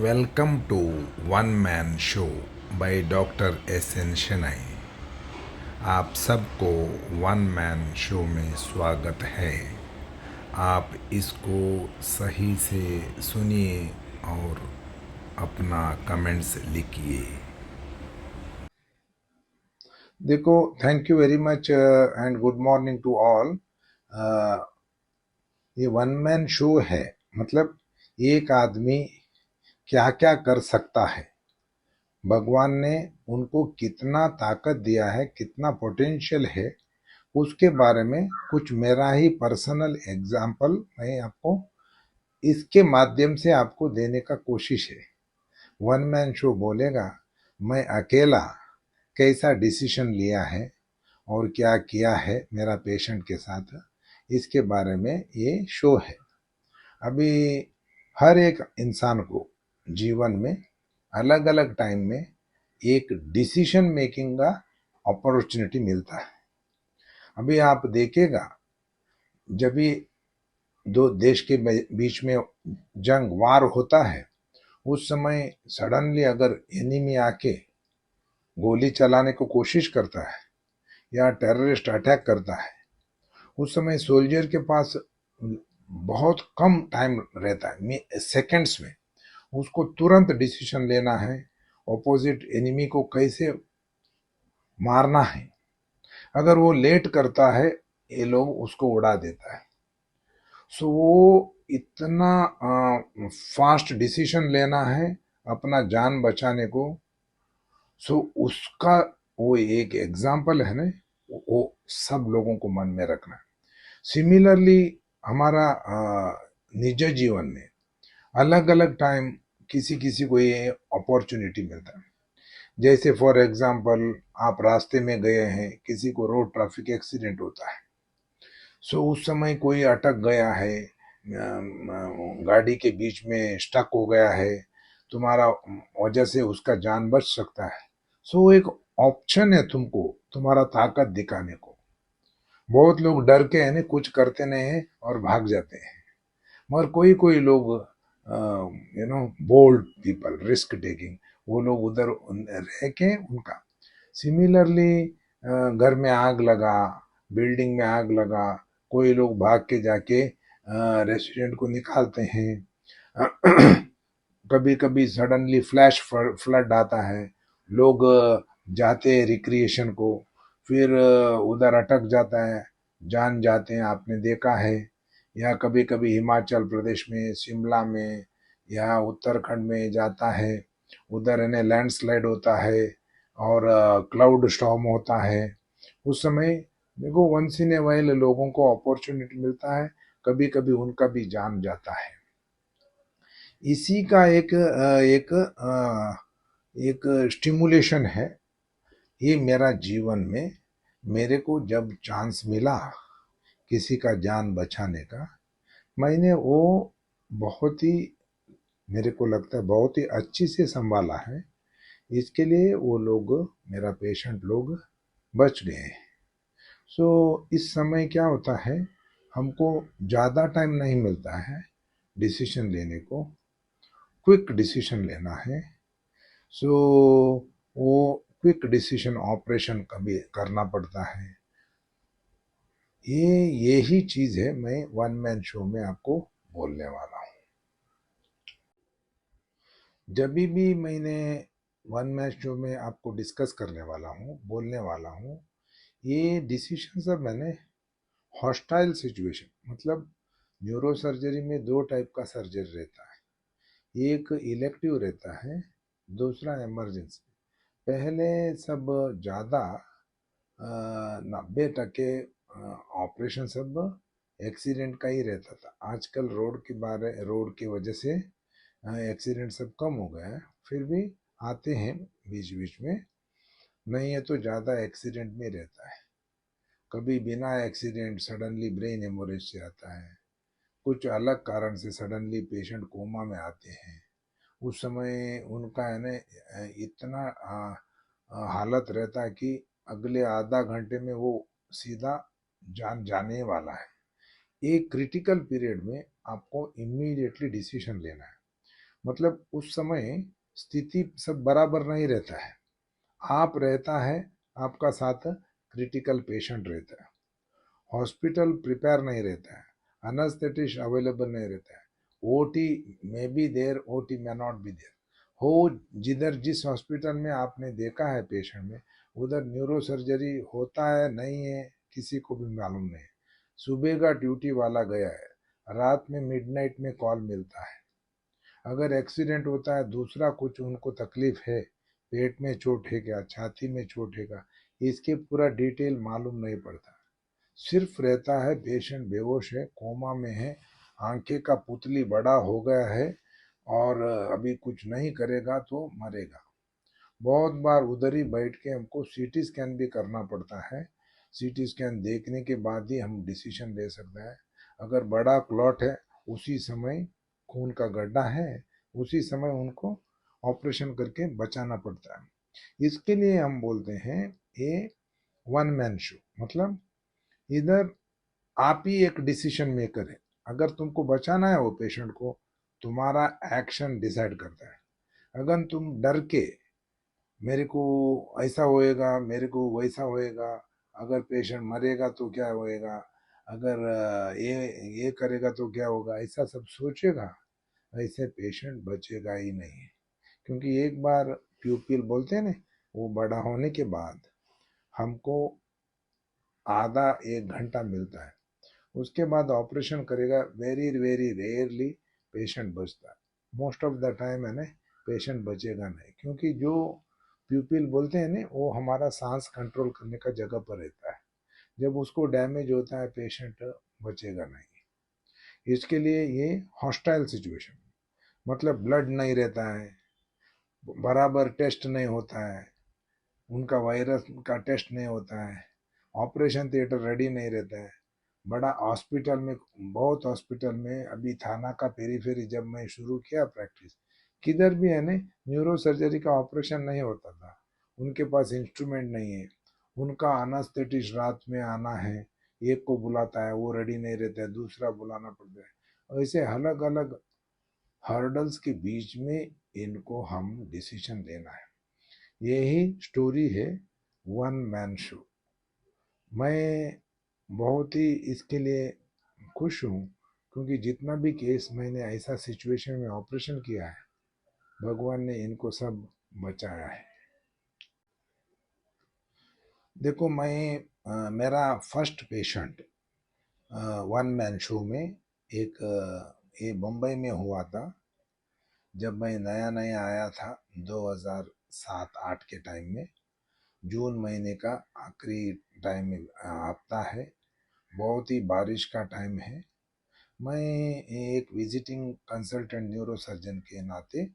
Welcome to One Man Show by doctor S N Shenai. आप सबको one man show में स्वागत है। आप इसको सही से सुनिए और अपना कमेंट्स लिखिए। देखो, thank you very much and good morning to all. ये वन मैन शो है, मतलब एक आदमी क्या क्या कर सकता है, भगवान ने उनको कितना ताकत दिया है, कितना पोटेंशियल है, उसके बारे में कुछ मेरा ही पर्सनल एग्जाम्पल मैं आपको इसके माध्यम से आपको देने का कोशिश है। वन मैन शो बोलेगा मैं अकेला कैसा डिसीजन लिया है और क्या किया है मेरा पेशेंट के साथ, इसके बारे में ये शो है। अभी हर एक इंसान को जीवन में अलग अलग टाइम में एक डिसीजन मेकिंग का अपॉर्चुनिटी मिलता है। अभी आप देखेगा, जब भी दो देश के बीच में जंग वार होता है, उस समय सडनली अगर एनिमी आके गोली चलाने को कोशिश करता है या टेररिस्ट अटैक करता है, उस समय सोल्जर के पास बहुत कम टाइम रहता है, सेकंड्स में उसको तुरंत डिसीजन लेना है, ऑपोजिट एनिमी को कैसे मारना है। अगर वो लेट करता है, ये लोग उसको उड़ा देता है। सो वो इतना फास्ट डिसीजन लेना है अपना जान बचाने को। सो उसका वो एक एग्जाम्पल है ना, वो सब लोगों को मन में रखना। सिमिलरली हमारा निज जीवन में अलग अलग टाइम किसी किसी को ये अपॉर्चुनिटी मिलता है। जैसे फॉर एग्जाम्पल आप रास्ते में गए हैं, किसी को रोड ट्रैफिक एक्सीडेंट होता है, सो उस समय कोई अटक गया है, गाड़ी के बीच में स्टक हो गया है, तुम्हारा वजह से उसका जान बच सकता है। सो एक ऑप्शन है तुमको, तुम्हारा ताकत दिखाने को। बहुत लोग डर के है ना, कुछ करते नहीं है और भाग जाते हैं, मगर कोई कोई लोग बोल्ड पीपल, रिस्क टेकिंग, वो लोग उधर रह के उनका। सिमिलरली घर में आग लगा, बिल्डिंग में आग लगा, कोई लोग भाग के जाके रेसिडेंट को निकालते हैं। कभी कभी सडनली फ्लैश फ्लड आता है, लोग जाते हैं रिक्रिएशन को, फिर उधर अटक जाता है, जान जाते हैं, आपने देखा है। या कभी कभी हिमाचल प्रदेश में, शिमला में या उत्तराखंड में जाता है, उधर इन्हें लैंडस्लाइड होता है और क्लाउड स्टॉर्म होता है। उस समय देखो, वंस इन ए वाइल लोगों को अपॉर्चुनिटी मिलता है, कभी कभी उनका भी जान जाता है। इसी का एक स्टिमुलेशन है ये मेरा जीवन में। मेरे को जब चांस मिला किसी का जान बचाने का, मैंने वो बहुत ही, मेरे को लगता है बहुत ही अच्छी से संभाला है। इसके लिए वो लोग, मेरा पेशेंट लोग बच गए हैं। सो इस समय क्या होता है, हमको ज़्यादा टाइम नहीं मिलता है डिसीजन लेने को, क्विक डिसीजन लेना है। सो वो क्विक डिसीजन ऑपरेशन कभी करना पड़ता है। यही चीज़ है मैं वन मैन शो में आपको बोलने वाला हूँ। जब भी मैंने वन मैन शो में आपको डिस्कस करने वाला हूँ, बोलने वाला हूँ, ये डिसीजन सब मैंने हॉस्टाइल सिचुएशन, मतलब न्यूरो सर्जरी में दो टाइप का सर्जरी रहता है, एक इलेक्टिव रहता है, दूसरा इमरजेंसी। पहले सब ज़्यादा 90% ऑपरेशन सब एक्सीडेंट का ही रहता था। आजकल रोड की वजह से एक्सीडेंट सब कम हो गया है, फिर भी आते हैं बीच बीच में, नहीं है तो ज़्यादा एक्सीडेंट में रहता है। कभी बिना एक्सीडेंट सडनली ब्रेन हेमोरेज से आता है, कुछ अलग कारण से सडनली पेशेंट कोमा में आते हैं। उस समय उनका है ना इतना हालत रहता है कि अगले आधा घंटे में वो सीधा जान जाने वाला है। एक क्रिटिकल पीरियड में आपको इमीडिएटली डिसीजन लेना है। मतलब उस समय स्थिति सब बराबर नहीं रहता है। आप रहता है, आपका साथ क्रिटिकल पेशेंट रहता है, हॉस्पिटल प्रिपेयर नहीं रहता है, अनस्थेटिस्ट अवेलेबल नहीं रहता है, OT may be there, OT may not be there हो। जिधर जिस हॉस्पिटल में आपने देखा है पेशेंट में, उधर न्यूरो सर्जरी होता है नहीं है किसी को भी मालूम नहीं। सुबह का ड्यूटी वाला गया है, रात में मिडनाइट में कॉल मिलता है। अगर एक्सीडेंट होता है, दूसरा कुछ उनको तकलीफ है, पेट में चोट है क्या, छाती में चोट है क्या, इसके पूरा डिटेल मालूम नहीं पड़ता। सिर्फ रहता है पेशेंट बेहोश है, कोमा में है, आंखें का पुतली बड़ा हो गया है और अभी कुछ नहीं करेगा तो मरेगा। बहुत बार उधर ही बैठ के हमको सीटी स्कैन भी करना पड़ता है। सीटी स्कैन देखने के बाद ही हम डिसीजन ले सकते हैं। अगर बड़ा क्लॉट है, उसी समय खून का गड्ढा है, उसी समय उनको ऑपरेशन करके बचाना पड़ता है। इसके लिए हम बोलते हैं ये वन मैन शो, मतलब इधर आप ही एक डिसीजन मेकर है। अगर तुमको बचाना है वो पेशेंट को, तुम्हारा एक्शन डिसाइड करता है। अगर तुम डर के मेरे को ऐसा होएगा, मेरे को वैसा होएगा, अगर पेशेंट मरेगा तो क्या होएगा, अगर ये करेगा तो क्या होगा, ऐसा सब सोचेगा, ऐसे पेशेंट बचेगा ही नहीं। क्योंकि एक बार प्यूपिल बोलते हैं ना, वो बड़ा होने के बाद हमको आधा एक घंटा मिलता है, उसके बाद ऑपरेशन करेगा, वेरी वेरी रेयरली पेशेंट बचता है। मोस्ट ऑफ द टाइम है ना, पेशेंट बचेगा नहीं, क्योंकि जो प्यूपिल बोलते हैं ना, वो हमारा सांस कंट्रोल करने का जगह पर रहता है। जब उसको डैमेज होता है, पेशेंट बचेगा नहीं। इसके लिए ये हॉस्टाइल सिचुएशन, मतलब ब्लड नहीं रहता है, बराबर टेस्ट नहीं होता है, उनका वायरस का टेस्ट नहीं होता है, ऑपरेशन थिएटर रेडी नहीं रहता है। बड़ा हॉस्पिटल में, बहुत हॉस्पिटल में, अभी थाना का पेरीफेरी जब मैं शुरू किया प्रैक्टिस, किधर भी है ना, न्यूरो सर्जरी का ऑपरेशन नहीं होता था। उनके पास इंस्ट्रूमेंट नहीं है, उनका अनास्थेटिस्ट रात में आना है, एक को बुलाता है वो रेडी नहीं रहता है, दूसरा बुलाना पड़ता है। ऐसे अलग अलग हर्डल्स के बीच में इनको हम डिसीजन लेना है। यही स्टोरी है वन मैन शो। मैं बहुत ही इसके लिए खुश हूँ, क्योंकि जितना भी केस मैंने ऐसा सिचुएशन में ऑपरेशन किया है, भगवान ने इनको सब बचाया है। देखो मैं मेरा first patient one man show में एक ये मुंबई में हुआ था। जब मैं नया नया आया था 2007-8 के टाइम में, जून महीने का आखिरी टाइम में हफ्ता है, बहुत ही बारिश का टाइम है। मैं एक विजिटिंग कंसल्टेंट न्यूरो सर्जन के नाते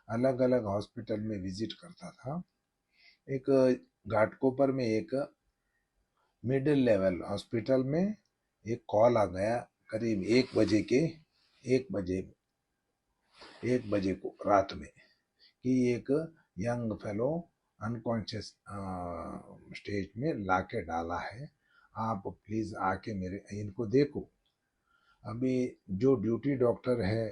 अलग अलग हॉस्पिटल में विजिट करता था। एक घाटकोपर में एक मिडिल लेवल हॉस्पिटल में एक कॉल आ गया, करीब 1 बजे को रात में, कि एक यंग फेलो अनकॉन्शियस स्टेज में लाके डाला है, आप प्लीज़ आके मेरे इनको देखो। अभी जो ड्यूटी डॉक्टर है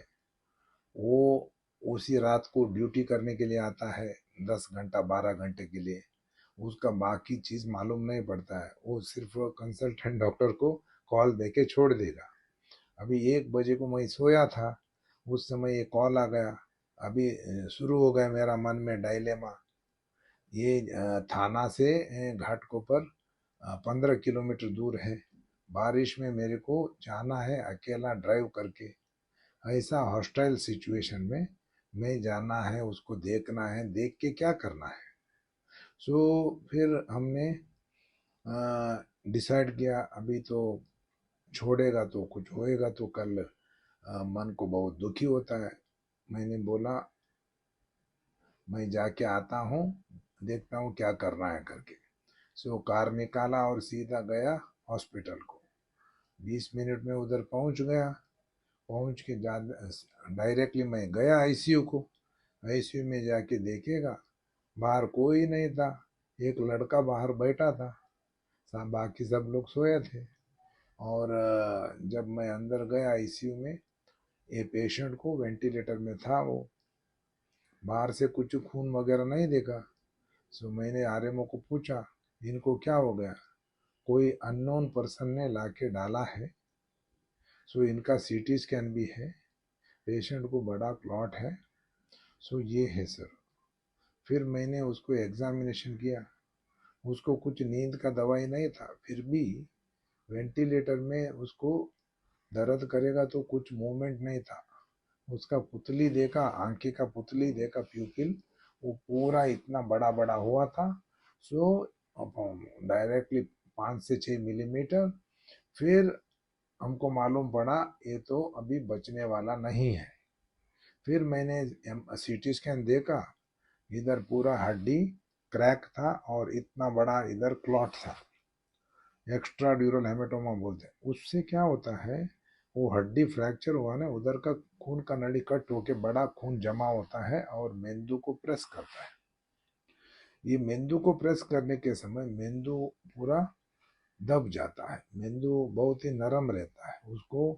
वो उसी रात को ड्यूटी करने के लिए आता है, 10 घंटा 12 घंटे के लिए, उसका बाकी चीज़ मालूम नहीं पड़ता है, वो सिर्फ कंसल्टेंट डॉक्टर को कॉल दे के छोड़ देगा। अभी 1 बजे को मैं सोया था, उस समय ये कॉल आ गया। अभी शुरू हो गया मेरा मन में डायलेमा। ये थाना से घाटकोपर 15 किलोमीटर दूर है, बारिश में मेरे को जाना है अकेला ड्राइव करके, ऐसा हॉस्टाइल सिचुएशन में मैं जाना है, उसको देखना है, देख के क्या करना है। सो फिर हमने डिसाइड किया, अभी तो छोड़ेगा तो कुछ होएगा तो कल मन को बहुत दुखी होता है। मैंने बोला मैं जाके आता हूँ, देखता हूँ क्या करना है करके। सो कार निकाला और सीधा गया हॉस्पिटल को। 20 मिनट में उधर पहुँच गया। पहुँच के डायरेक्टली मैं गया आईसीयू को। आईसीयू में जाके देखेगा, बाहर कोई नहीं था, एक लड़का बाहर बैठा था, बाकी सब लोग सोए थे। और जब मैं अंदर गया आईसीयू में, ये पेशेंट को वेंटिलेटर में था वो, बाहर से कुछ खून वगैरह नहीं देखा। सो मैंने आरएमओ को पूछा इनको क्या हो गया, कोई अननोन पर्सन ने लाके डाला है। सो इनका सीटी स्कैन भी है, पेशेंट को बड़ा क्लॉट है। सो ये है सर। फिर मैंने उसको एग्जामिनेशन किया, उसको कुछ नींद का दवाई नहीं था, फिर भी वेंटिलेटर में उसको दर्द करेगा तो कुछ मूवमेंट नहीं था। उसका पुतली देखा, आंखें का पुतली देखा, प्यूपिल वो पूरा इतना बड़ा बड़ा हुआ था। सो डायरेक्टली 5 से 6 मिलीमीटर। फिर हमको मालूम पड़ा ये तो अभी बचने वाला नहीं है। फिर मैंने सीटी स्कैन देखा, इधर पूरा हड्डी क्रैक था और इतना बड़ा इधर क्लॉट था, एक्स्ट्रा ड्यूरल हेमेटोमा बोलते हैं। उससे क्या होता है, वो हड्डी फ्रैक्चर हुआ ना, उधर का खून का नली कट होके बड़ा खून जमा होता है और मेंदू को प्रेस करता है। ये मेंदू को प्रेस करने के समय मेंदू पूरा दब जाता है, मेंदू बहुत ही नरम रहता है, उसको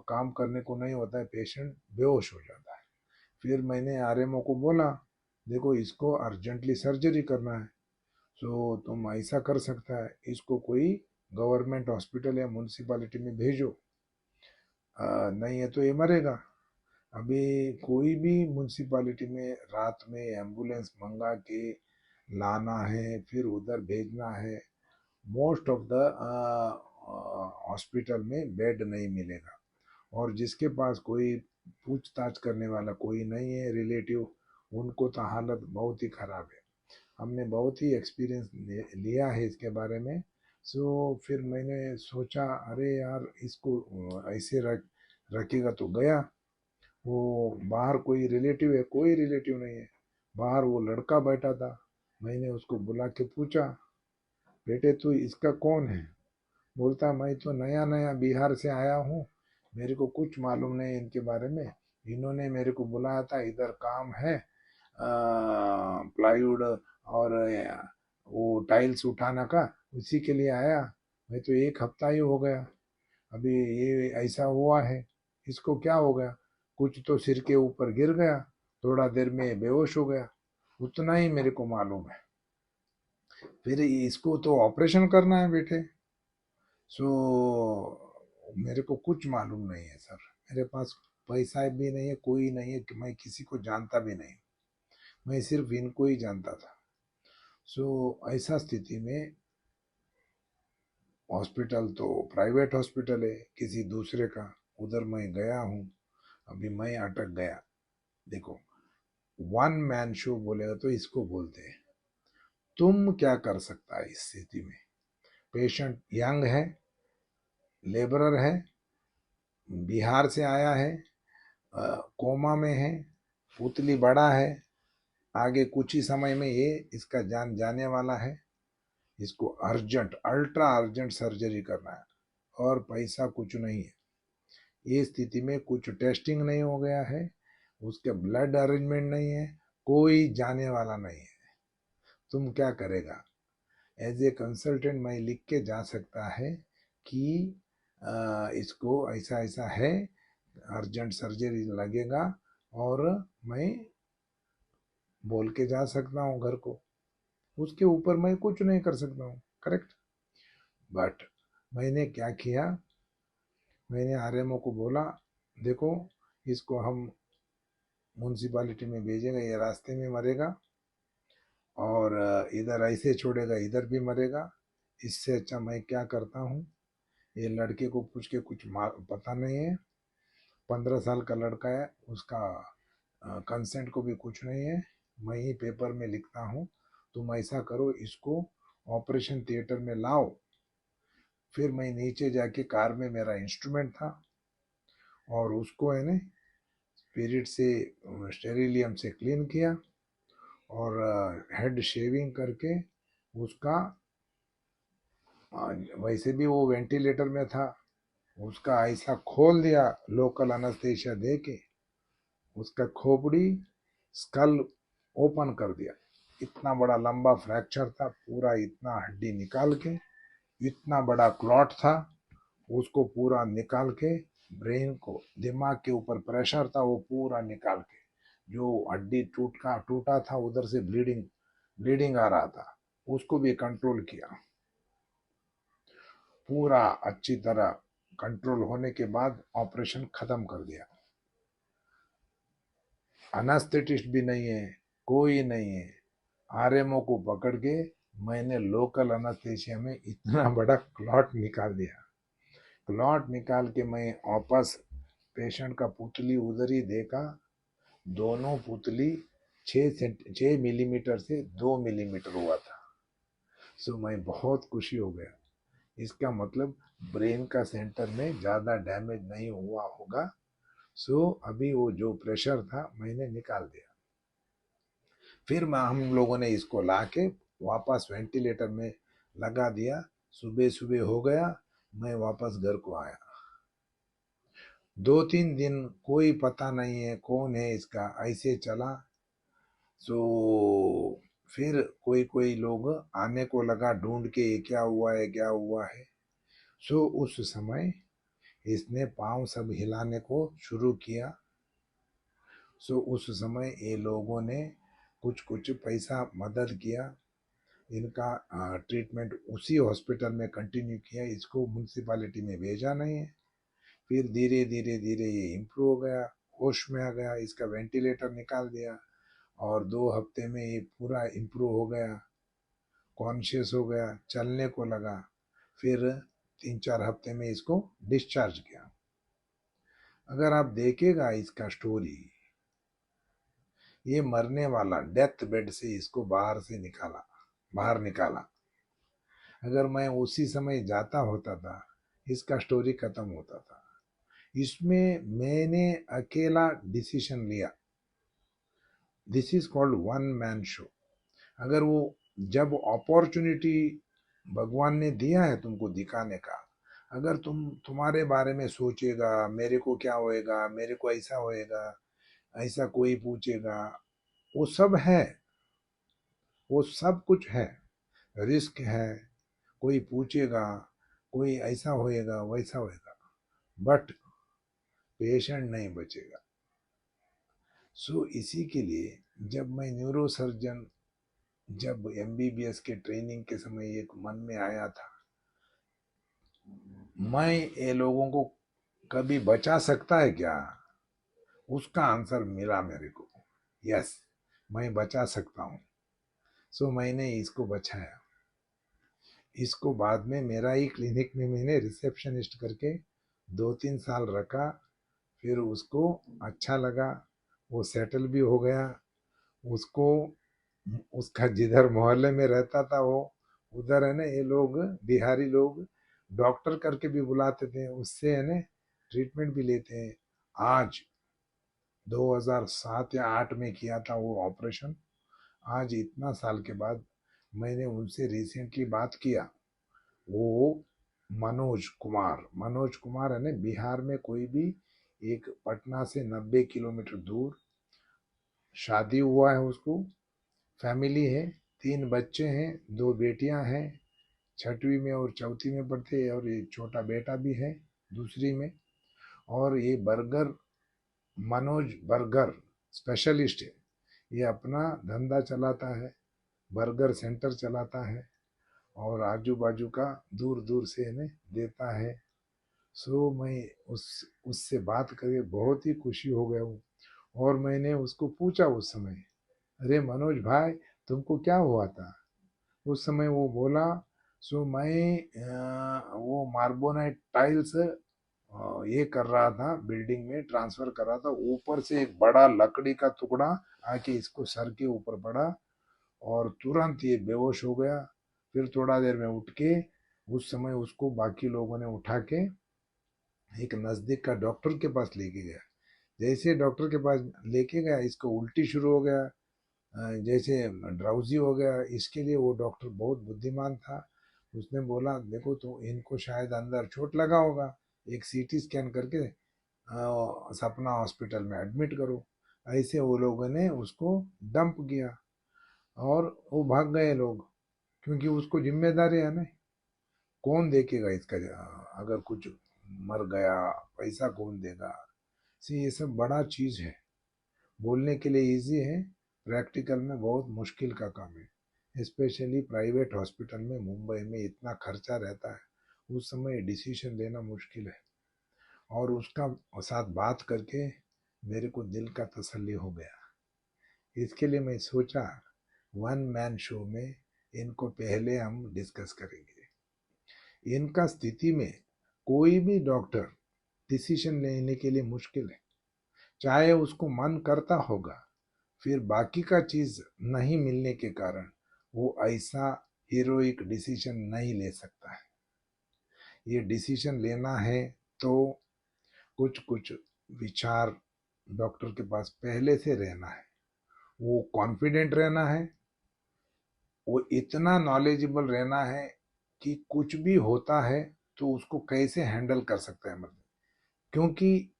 काम करने को नहीं होता है, पेशेंट बेहोश हो जाता है। फिर मैंने आरएमओ को बोला देखो इसको अर्जेंटली सर्जरी करना है, तो तुम ऐसा कर सकता है इसको कोई गवर्नमेंट हॉस्पिटल या म्यूनसिपालिटी में भेजो, नहीं है तो ये मरेगा। अभी कोई भी म्यूनसिपालिटी में रात में एम्बुलेंस मंगा के लाना है, फिर उधर भेजना है, मोस्ट ऑफ द हॉस्पिटल में बेड नहीं मिलेगा। और जिसके पास कोई पूछताछ करने वाला कोई नहीं है रिलेटिव, उनको तो हालत बहुत ही खराब है। हमने बहुत ही एक्सपीरियंस लिया है इसके बारे में। सो फिर मैंने सोचा अरे यार इसको ऐसे रखेगा तो गया। वो बाहर कोई रिलेटिव है, कोई रिलेटिव नहीं है, बाहर वो लड़का बैठा था। मैंने उसको बुला के पूछा बेटे तू इसका कौन है? बोलता मैं तो नया नया बिहार से आया हूँ, मेरे को कुछ मालूम नहीं इनके बारे में, इन्होंने मेरे को बुलाया था, इधर काम है प्लाईवुड और वो टाइल्स उठाना का, उसी के लिए आया। मैं तो 1 हफ्ता ही हो गया, अभी ये ऐसा हुआ है, इसको क्या हो गया, कुछ तो सिर के ऊपर गिर गया, थोड़ा देर में बेहोश हो गया, उतना ही मेरे को मालूम है। फिर इसको तो ऑपरेशन करना है बेटे। सो मेरे को कुछ मालूम नहीं है सर, मेरे पास पैसा भी नहीं है, कोई नहीं है कि मैं किसी को जानता भी नहीं, मैं सिर्फ इनको ही जानता था। सो ऐसा स्थिति में हॉस्पिटल तो प्राइवेट हॉस्पिटल है किसी दूसरे का, उधर मैं गया हूँ, अभी मैं अटक गया। देखो वन मैन शो बोलेगा तो इसको बोलते हैं। तुम क्या कर सकता है इस स्थिति में? पेशेंट यंग है, लेबरर है, बिहार से आया है, कोमा में है, पुतली बड़ा है, आगे कुछ ही समय में ये इसका जान जाने वाला है, इसको अर्जेंट अल्ट्रा अर्जेंट सर्जरी करना है और पैसा कुछ नहीं है। ये स्थिति में कुछ टेस्टिंग नहीं हो गया है, उसके ब्लड अरेंजमेंट नहीं है, कोई जाने वाला नहीं है, तुम क्या करेगा? एज ए कंसल्टेंट मैं लिख के जा सकता है कि इसको ऐसा ऐसा है, अर्जेंट सर्जरी लगेगा, और मैं बोल के जा सकता हूँ घर को, उसके ऊपर मैं कुछ नहीं कर सकता हूँ, करेक्ट। बट मैंने क्या किया, मैंने आरएमओ को बोला देखो इसको हम म्यूनसिपालिटी में भेजेंगे, ये रास्ते में मरेगा, और इधर ऐसे छोड़ेगा इधर भी मरेगा, इससे अच्छा मैं क्या करता हूँ, ये लड़के को पूछ के कुछ पता नहीं है, 15 साल का लड़का है, उसका कंसेंट को भी कुछ नहीं है, मैं ही पेपर में लिखता हूँ, तुम ऐसा करो इसको ऑपरेशन थिएटर में लाओ। फिर मैं नीचे जाके कार में मेरा इंस्ट्रूमेंट था और उसको है ना स्पिरिट से स्टेरिलियम से क्लीन किया और हेड शेविंग करके उसका, वैसे भी वो वेंटिलेटर में था, उसका ऐसा खोल दिया लोकल अनस्थेशिया दे के, उसका खोपड़ी स्कल ओपन कर दिया, इतना बड़ा लंबा फ्रैक्चर था, पूरा इतना हड्डी निकाल के, इतना बड़ा क्लॉट था, उसको पूरा निकाल के, ब्रेन को दिमाग के ऊपर प्रेशर था वो पूरा निकाल के जो हड्डी टूटा था, उधर से ब्लीडिंग ब्लीडिंग आ रहा था, उसको भी कंट्रोल किया। पूरा अच्छी तरह कंट्रोल होने के बाद ऑपरेशन खत्म कर दिया। अनास्थेटिस्ट भी नहीं है, कोई नहीं है। आरएमओ को पकड़ के मैंने लोकल अनास्थेशिया में इतना बड़ा क्लॉट निकाल दिया। क्लॉट निकाल के मैं वापस पेशेंट का पुतली उधर ही देखा। दोनों पुतली 6 मिलीमीटर से 2 मिलीमीटर हुआ था। सो मैं बहुत खुशी हो गया। इसका मतलब ब्रेन का सेंटर में ज़्यादा डैमेज नहीं हुआ होगा। सो अभी वो जो प्रेशर था मैंने निकाल दिया। फिर हम लोगों ने इसको ला के वापस वेंटिलेटर में लगा दिया। सुबह सुबह हो गया, मैं वापस घर को आया। 2-3 दिन कोई पता नहीं है कौन है इसका, ऐसे चला। सो फिर कोई कोई लोग आने को लगा ढूंढ के, क्या हुआ है क्या हुआ है। सो उस समय इसने पांव सब हिलाने को शुरू किया। सो उस समय ये लोगों ने कुछ कुछ पैसा मदद किया। इनका ट्रीटमेंट उसी हॉस्पिटल में कंटिन्यू किया, इसको म्यूनसिपालिटी में भेजा नहीं है। फिर धीरे धीरे धीरे ये इम्प्रूव हो गया, होश में आ गया, इसका वेंटिलेटर निकाल दिया और 2 हफ्ते में ये पूरा इम्प्रूव हो गया, कॉन्शियस हो गया, चलने को लगा। फिर 3-4 हफ्ते में इसको डिस्चार्ज किया। अगर आप देखेगा इसका स्टोरी, ये मरने वाला डेथ बेड से इसको बाहर निकाला। अगर मैं उसी समय जाता होता था, इसका स्टोरी खत्म होता था। इसमें मैंने अकेला डिसीजन लिया। This is called one man show. अगर वो जब अपॉर्चुनिटी भगवान ने दिया है तुमको दिखाने का, अगर तुम्हारे बारे में सोचेगा, मेरे को क्या होएगा, मेरे को ऐसा होएगा, ऐसा कोई पूछेगा, वो सब है, वो सब कुछ है। रिस्क है, कोई पूछेगा, कोई ऐसा होएगा वैसा होएगा, बट पेशेंट नहीं बचेगा। सो इसी के लिए जब मैं न्यूरो सर्जन, जब एमबीबीएस के ट्रेनिंग के समय एक मन में आया था, मैं ये लोगों को कभी बचा सकता है क्या, उसका आंसर मिला मेरे को। यस, मैं बचा सकता हूँ। सो मैंने इसको बचाया। इसको बाद में मेरा ही क्लिनिक में मैंने रिसेप्शनिस्ट करके 2-3 साल रखा। फिर उसको अच्छा लगा, वो सेटल भी हो गया। उसको, उसका जिधर मोहल्ले में रहता था वो, उधर है ना ये लोग बिहारी लोग डॉक्टर करके भी बुलाते थे, उससे है ना ट्रीटमेंट भी लेते हैं। आज 2007 या 8 में किया था वो ऑपरेशन। आज इतना साल के बाद मैंने उनसे रिसेंटली बात किया। वो मनोज कुमार है ना, बिहार में कोई भी एक पटना से 90 किलोमीटर दूर, शादी हुआ है उसको, फैमिली है, 3 बच्चे हैं, 2 बेटियां हैं, 6वीं में और 4वीं में पढ़ते हैं, और ये छोटा बेटा भी है दूसरी में। और ये मनोज बर्गर स्पेशलिस्ट है। ये अपना धंधा चलाता है, बर्गर सेंटर चलाता है, और आजू बाजू का दूर दूर से इन्हें देता है। सो मैं उससे बात करके बहुत ही खुशी हो गया हूँ। और मैंने उसको पूछा उस समय, अरे मनोज भाई, तुमको क्या हुआ था? उस समय वो बोला, सो मैं वो मार्बोनाइट टाइल्स ये कर रहा था, बिल्डिंग में ट्रांसफर कर रहा था, ऊपर से एक बड़ा लकड़ी का टुकड़ा आके इसको सर के ऊपर पड़ा और तुरंत ये बेहोश हो गया। फिर थोड़ा देर में उठ के, उस समय उसको बाकी लोगों ने उठा के एक नज़दीक का डॉक्टर के पास लेके गया। जैसे डॉक्टर के पास लेके गया, इसको उल्टी शुरू हो गया, जैसे ड्राउजी हो गया। इसके लिए वो डॉक्टर बहुत बुद्धिमान था। उसने बोला, देखो तो इनको शायद अंदर चोट लगा होगा, एक सीटी स्कैन करके सपना हॉस्पिटल में एडमिट करो। ऐसे वो लोगों ने उसको डंप किया और वो भाग गए लोग, क्योंकि उसको जिम्मेदारी है ना, कौन देखेगा इसका, अगर कुछ मर गया पैसा कौन देगा। सी ये सब बड़ा चीज है। बोलने के लिए इजी है, प्रैक्टिकल में बहुत मुश्किल का काम है। स्पेशली प्राइवेट हॉस्पिटल में मुंबई में इतना खर्चा रहता है, उस समय डिसीजन लेना मुश्किल है। और उसका साथ बात करके मेरे को दिल का तसल्ली हो गया। इसके लिए मैं सोचा वन मैन शो में इनको पहले हम डिस्कस करेंगे। इनका स्थिति में कोई भी डॉक्टर डिसीजन लेने के लिए मुश्किल है, चाहे उसको मन करता होगा, फिर बाकी का चीज नहीं मिलने के कारण वो ऐसा हीरोइक डिसीजन नहीं ले सकता है। ये डिसीजन लेना है तो कुछ कुछ विचार डॉक्टर के पास पहले से रहना है, वो कॉन्फिडेंट रहना है, वो इतना नॉलेजेबल रहना है कि कुछ भी होता है तो उसको कैसे हैंडल कर सकता है। मतलब क्योंकि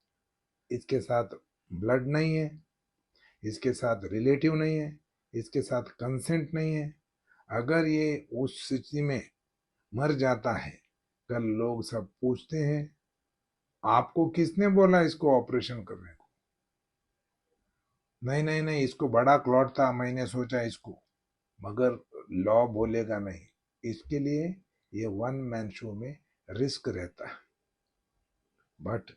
इसके साथ ब्लड नहीं है, इसके साथ रिलेटिव नहीं है, इसके साथ कंसेंट नहीं है। अगर ये उस स्थिति में मर जाता है, कल लोग सब पूछते हैं आपको किसने बोला इसको ऑपरेशन करने को? नहीं नहीं नहीं, इसको बड़ा क्लॉट था, मैंने सोचा इसको, मगर लॉ बोलेगा नहीं। इसके लिए ये वन मैन शो में रिस्क रहता है, बट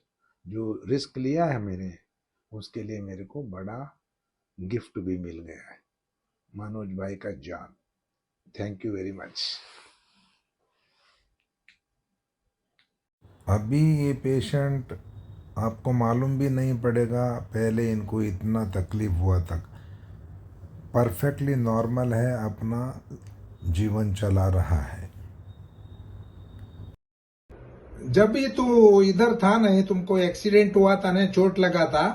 जो रिस्क लिया है मैंने, उसके लिए मेरे को बड़ा गिफ्ट भी मिल गया है, मनोज भाई का जान। Thank you very much. अभी ये पेशेंट आपको मालूम भी नहीं पड़ेगा पहले इनको इतना तकलीफ हुआ तक, परफेक्टली नॉर्मल है, अपना जीवन चला रहा है। जब भी तू इधर था ना, तुमको एक्सीडेंट हुआ था ना, चोट लगा था,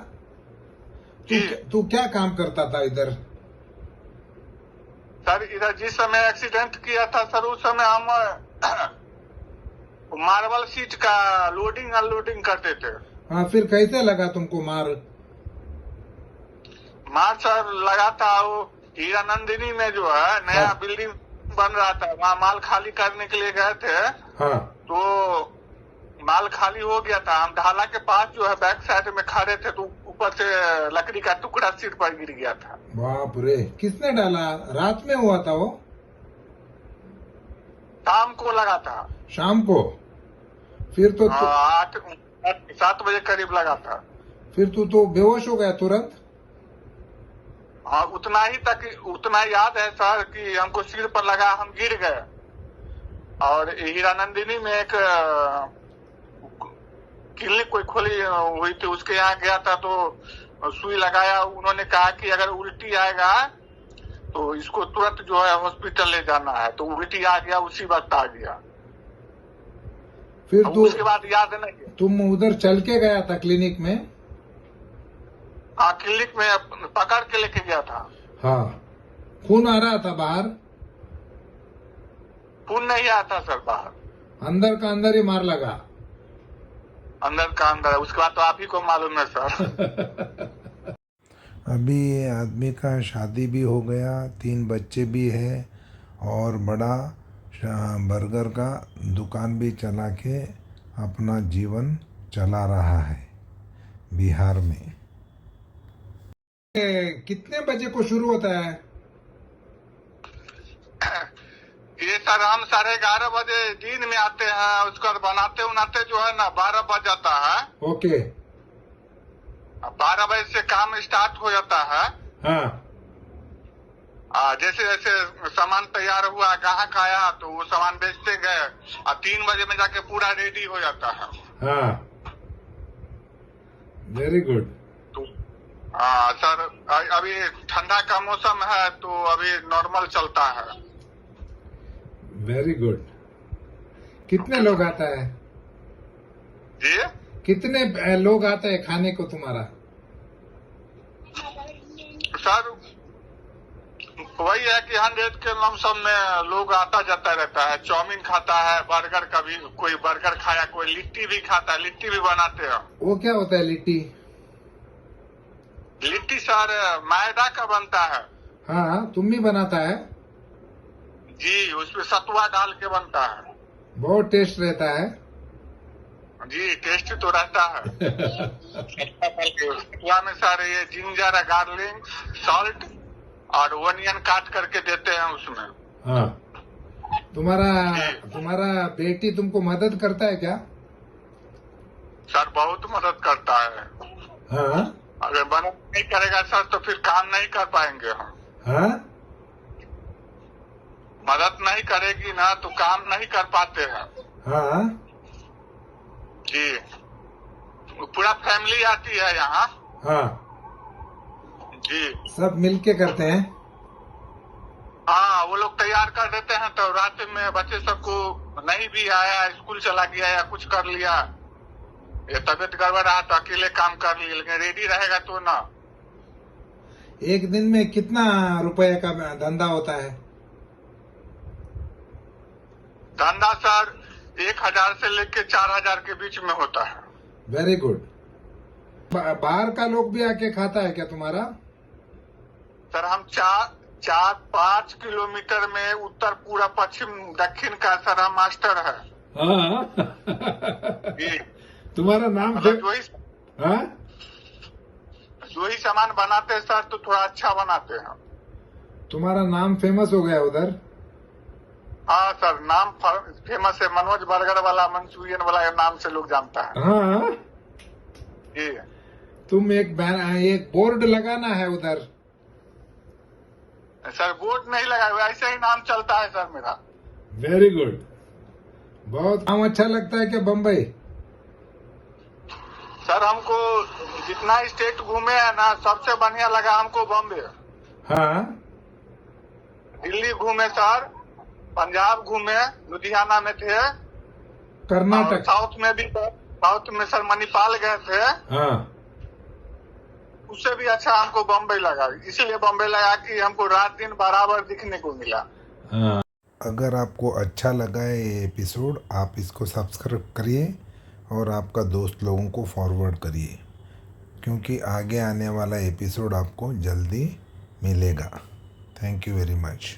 तू क्या काम करता था इधर? सर इधर जिस समय एक्सीडेंट किया था सर, उस समय हम मार्बल सीट का लोडिंग अनलोडिंग करते थे। हाँ, फिर कैसे लगा तुमको मार? मार सर लगा था वो हीरा नंदिनी में जो है नया हाँ। बिल्डिंग बन रहा था, वहाँ माल खाली करने के लिए गए थे। हाँ। तो माल खाली हो गया था, हम ढाला के पास जो है बैक साइड में खड़े थे, तो ऊपर से लकड़ी का टुकड़ा सिर पर गिर गया था। बाप रे, किसने डाला? रात में हुआ था वो? शाम को लगा था। शाम को? फिर तो 8-7 बजे करीब लगा था। फिर तू तो बेहोश हो गया तुरंत? हाँ, उतना याद है सर कि हमको सिर पर लगा, हम गिर गए। और हीरानंदिनी में एक क्लिनिक कोई खोली हुई थी, उसके यहाँ गया था, तो सुई लगाया। उन्होंने कहा कि अगर उल्टी आएगा तो इसको तुरंत जो है हॉस्पिटल ले जाना है। तो उल्टी आ गया, उसी वक्त आ गया। फिर तू उसके बाद याद नहीं। तुम उधर चल के गया था क्लिनिक में? हाँ, क्लिनिक में पकड़ के लेके गया था। हाँ। खून आ रहा था बाहर? खून नहीं आया था सर बाहर, अंदर का अंदर ही मार लगा? अंदर का अंदर। उसके बाद तो आप ही को मालूम है सर। अभी ये आदमी का शादी भी हो गया, 3 बच्चे भी है, और बड़ा बर्गर का दुकान भी चला के अपना जीवन चला रहा है बिहार में। कितने बजे को शुरू होता है ये सर? हम 11:30 बजे दिन में आते हैं, उसका बनाते उनाते जो है ना 12 बज जाता है। ओके। 12 बजे से काम स्टार्ट हो जाता है। हाँ। जैसे जैसे सामान तैयार हुआ, ग्राहक आया तो वो सामान बेचते गए, और 3 बजे में जाके पूरा रेडी हो जाता है। हाँ, वेरी गुड। तो सर अभी ठंडा का मौसम है तो अभी नॉर्मल चलता है। Very good. कितने लोग आता है जी? कितने लोग आते हैं खाने को तुम्हारा? सर वही है कि 100 के लमसम में लोग आता जाता रहता है। चाउमीन खाता है, बर्गर, कभी कोई बर्गर खाया, कोई लिट्टी भी खाता है, लिट्टी भी बनाते हैं। वो क्या होता है लिट्टी? लिट्टी सर मैदा का बनता है। हाँ, तुम भी बनाता है? जी, उसमें सतुआ डाल के बनता है। बहुत टेस्ट रहता है। जी टेस्ट तो रहता है। सतुआ में सर ये जिंजर, गार्लिक, सॉल्ट और ओनियन काट करके देते हैं उसमें। हाँ, तुम्हारा जी। तुम्हारा बेटी तुमको मदद करता है क्या? सर बहुत मदद करता है। हाँ अगर मदद नहीं करेगा सर तो फिर काम नहीं कर पाएंगे हम। हाँ, मदद नहीं करेगी ना तो काम नहीं कर पाते हैं। हाँ जी पूरा फैमिली आती है यहाँ। हाँ, जी सब मिलके करते हैं। हाँ वो लोग तैयार कर देते हैं तो रात में बच्चे सबको नहीं भी आया, स्कूल चला गया या कुछ कर लिया, ये तबीयत गड़बड़ रहा तो अकेले काम कर लिए, लेकिन रेडी रहेगा तो ना। एक दिन में कितना रुपए का धंधा होता है? धंधा सर 1000 से लेके 4000 के बीच में होता है। Very good. बाहर का लोग भी आके खाता है क्या तुम्हारा? सर हम 4-5 किलोमीटर में उत्तर, पूरा पश्चिम, दक्षिण का सर हम मास्टर है। हाँ जी तुम्हारा नाम मतलब हाँ, जो ही सामान बनाते हैं सर तो थोड़ा अच्छा बनाते हैं। तुम्हारा नाम फेमस हो गया उधर। हाँ सर नाम फेमस है, मनोज बर्गर वाला, मंचूरियन वाला, ये नाम से लोग जानता है। हाँ, जी तुम एक बोर्ड लगाना है उधर। सर बोर्ड नहीं लगा हुआ, ऐसे ही नाम चलता है सर मेरा। Very good. बहुत नाम अच्छा लगता है क्या बम्बई? सर हमको जितना स्टेट घूमे है ना सबसे बढ़िया लगा हमको बॉम्बे। हाँ दिल्ली घूमे सर, पंजाब घूमे, लुधियाना में थे, और कर्नाटक। साउथ में सर मणिपाल गए थे। हाँ उससे भी अच्छा हमको बॉम्बे लगा, इसलिए बॉम्बे लगा कि हमको रात दिन बराबर दिखने को मिला। हाँ। अगर आपको अच्छा लगा है ये एपिसोड, आप इसको सब्सक्राइब करिए और आपका दोस्त लोगों को फॉरवर्ड करिए, क्योंकि आगे आने वाला एपिसोड आपको जल्दी मिलेगा। Thank you very much.